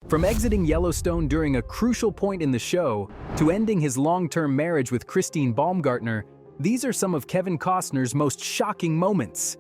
From exiting Yellowstone during a crucial point in the show to ending his long-term marriage with Christine Baumgartner, these are some of Kevin Costner's most shocking moments.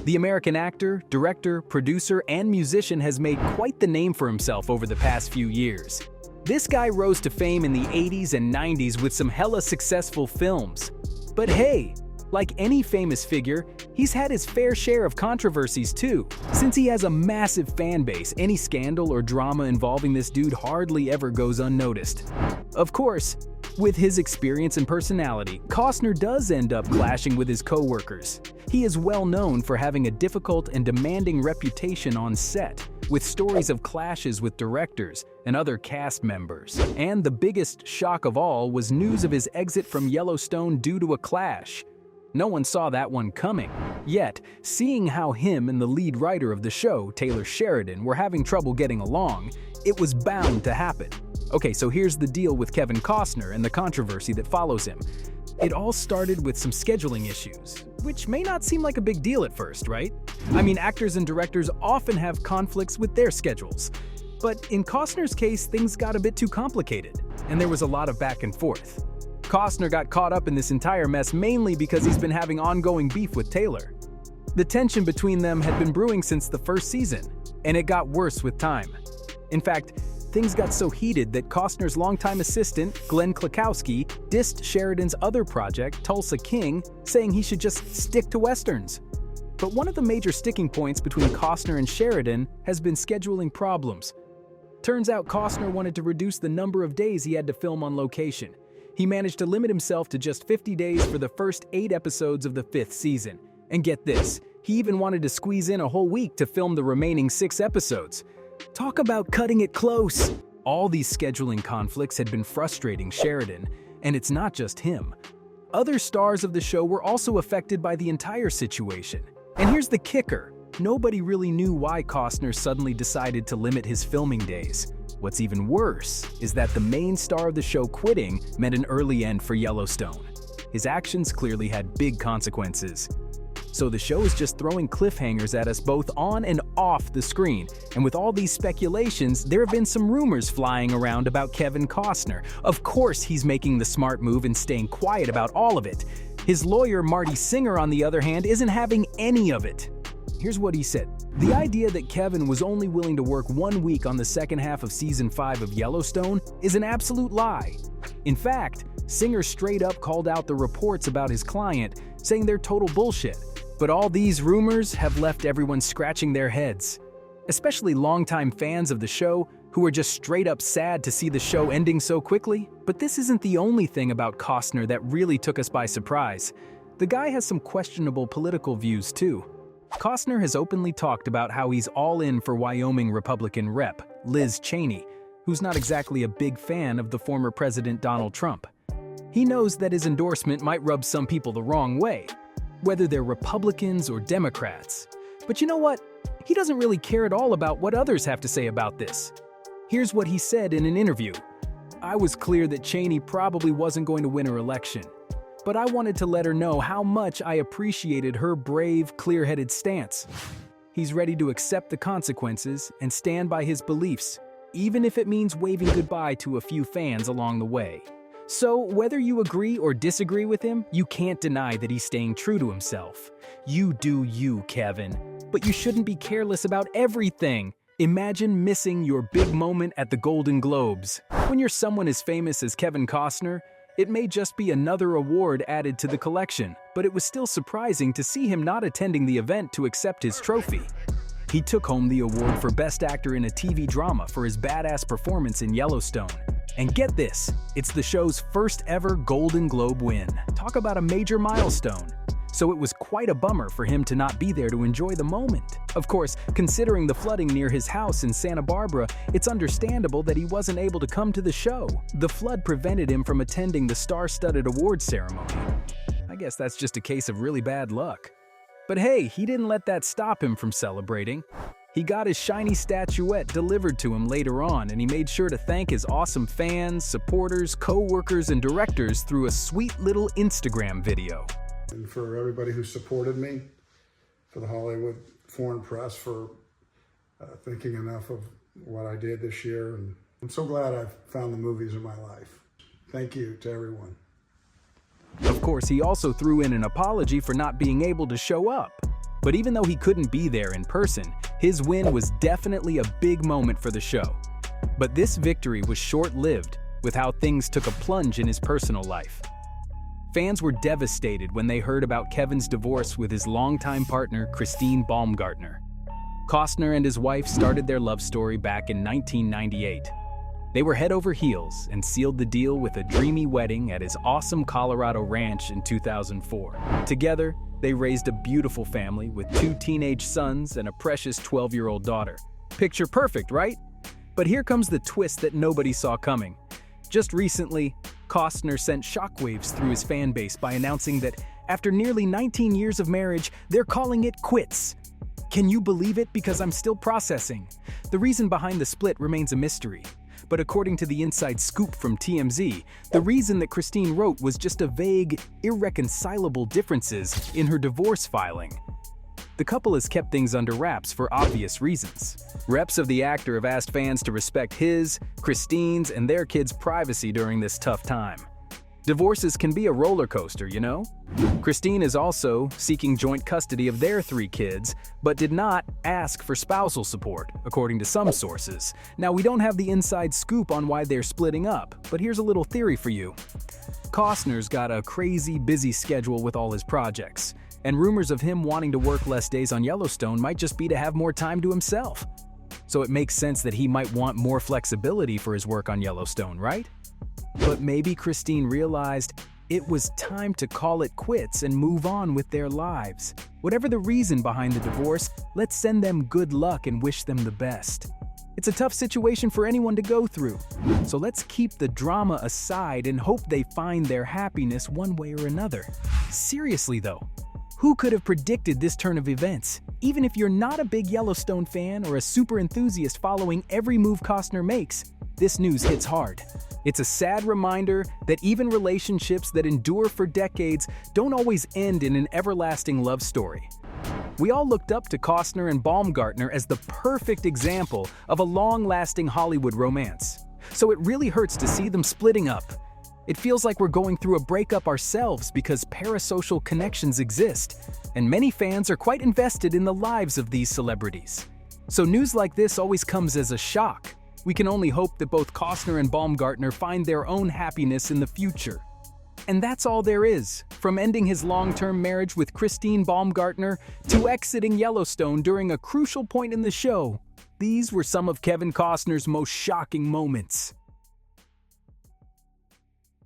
The American actor, director, producer, and musician has made quite the name for himself over the past few years. This guy rose to fame in the 80s and 90s with some hella successful films. But hey, like any famous figure, he's had his fair share of controversies too. Since he has a massive fan base, any scandal or drama involving this dude hardly ever goes unnoticed. Of course, with his experience and personality, Costner does end up clashing with his co-workers. He is well known for having a difficult and demanding reputation on set, with stories of clashes with directors and other cast members. And the biggest shock of all was news of his exit from Yellowstone due to a clash. No one saw that one coming. Yet, seeing how him and the lead writer of the show, Taylor Sheridan, were having trouble getting along, it was bound to happen. Okay, so here's the deal with Kevin Costner and the controversy that follows him. It all started with some scheduling issues, which may not seem like a big deal at first, right? I mean, actors and directors often have conflicts with their schedules. But in Costner's case, things got a bit too complicated, and there was a lot of back and forth. Costner got caught up in this entire mess mainly because he's been having ongoing beef with Taylor. The tension between them had been brewing since the first season, and it got worse with time. In fact, things got so heated that Costner's longtime assistant, Glenn Klakowski, dissed Sheridan's other project, Tulsa King, saying he should just stick to westerns. But one of the major sticking points between Costner and Sheridan has been scheduling problems. Turns out Costner wanted to reduce the number of days he had to film on location. He managed to limit himself to just 50 days for the first 8 episodes of the 5th season. And get this, he even wanted to squeeze in a whole week to film the remaining 6 episodes. Talk about cutting it close! All these scheduling conflicts had been frustrating Sheridan, and it's not just him. Other stars of the show were also affected by the entire situation. And here's the kicker. Nobody really knew why Costner suddenly decided to limit his filming days. What's even worse is that the main star of the show quitting meant an early end for Yellowstone. His actions clearly had big consequences. So the show is just throwing cliffhangers at us both on and off the screen. And with all these speculations, there have been some rumors flying around about Kevin Costner. Of course he's making the smart move and staying quiet about all of it. His lawyer, Marty Singer, on the other hand, isn't having any of it. Here's what he said. The idea that Kevin was only willing to work 1 week on the second half of Season 5 of Yellowstone is an absolute lie. In fact, Singer straight up called out the reports about his client, saying they're total bullshit. But all these rumors have left everyone scratching their heads, especially longtime fans of the show who are just straight up sad to see the show ending so quickly. But this isn't the only thing about Costner that really took us by surprise. The guy has some questionable political views too. Costner has openly talked about how he's all in for Wyoming Republican Rep. Liz Cheney, who's not exactly a big fan of the former President Donald Trump. He knows that his endorsement might rub some people the wrong way, whether they're Republicans or Democrats. But you know what? He doesn't really care at all about what others have to say about this. Here's what he said in an interview. "I was clear that Cheney probably wasn't going to win her election, but I wanted to let her know how much I appreciated her brave, clear-headed stance. He's ready to accept the consequences and stand by his beliefs, even if it means waving goodbye to a few fans along the way." So, whether you agree or disagree with him, you can't deny that he's staying true to himself. You do you, Kevin. But you shouldn't be careless about everything. Imagine missing your big moment at the Golden Globes. When you're someone as famous as Kevin Costner, it may just be another award added to the collection, but it was still surprising to see him not attending the event to accept his trophy. He took home the award for Best Actor in a TV Drama for his badass performance in Yellowstone. And get this, it's the show's first ever Golden Globe win. Talk about a major milestone. So it was quite a bummer for him to not be there to enjoy the moment. Of course, considering the flooding near his house in Santa Barbara, it's understandable that he wasn't able to come to the show. The flood prevented him from attending the star-studded awards ceremony. I guess that's just a case of really bad luck. But hey, he didn't let that stop him from celebrating. He got his shiny statuette delivered to him later on, and he made sure to thank his awesome fans, supporters, co-workers, and directors through a sweet little Instagram video. And for everybody who supported me, for the Hollywood Foreign Press for thinking enough of what I did this year. And I'm so glad I've found the movies in my life. Thank you to everyone. Of course, he also threw in an apology for not being able to show up. But even though he couldn't be there in person, his win was definitely a big moment for the show. But this victory was short-lived, with how things took a plunge in his personal life. Fans were devastated when they heard about Kevin's divorce with his longtime partner, Christine Baumgartner. Costner and his wife started their love story back in 1998. They were head over heels and sealed the deal with a dreamy wedding at his awesome Colorado ranch in 2004. Together, they raised a beautiful family with 2 teenage sons and a precious 12-year-old daughter. Picture perfect, right? But here comes the twist that nobody saw coming. Just recently, Costner sent shockwaves through his fan base by announcing that after nearly 19 years of marriage, they're calling it quits. Can you believe it? Because I'm still processing. The reason behind the split remains a mystery. But according to the inside scoop from TMZ, the reason that Christine wrote was just a vague, irreconcilable differences in her divorce filing. The couple has kept things under wraps for obvious reasons. Reps of the actor have asked fans to respect his, Christine's, and their kids' privacy during this tough time. Divorces can be a roller coaster, you know? Christine is also seeking joint custody of their 3 kids, but did not ask for spousal support, according to some sources. Now, we don't have the inside scoop on why they're splitting up, but here's a little theory for you. Costner's got a crazy busy schedule with all his projects, and rumors of him wanting to work less days on Yellowstone might just be to have more time to himself. So it makes sense that he might want more flexibility for his work on Yellowstone, right? But maybe Christine realized it was time to call it quits and move on with their lives. Whatever the reason behind the divorce, let's send them good luck and wish them the best. It's a tough situation for anyone to go through, so let's keep the drama aside and hope they find their happiness one way or another. Seriously though, who could have predicted this turn of events? Even if you're not a big Yellowstone fan or a super enthusiast following every move Costner makes, this news hits hard. It's a sad reminder that even relationships that endure for decades don't always end in an everlasting love story. We all looked up to Costner and Baumgartner as the perfect example of a long-lasting Hollywood romance. So it really hurts to see them splitting up. It feels like we're going through a breakup ourselves because parasocial connections exist, and many fans are quite invested in the lives of these celebrities. So news like this always comes as a shock. We can only hope that both Costner and Baumgartner find their own happiness in the future. And that's all there is. From ending his long-term marriage with Christine Baumgartner to exiting Yellowstone during a crucial point in the show, these were some of Kevin Costner's most shocking moments.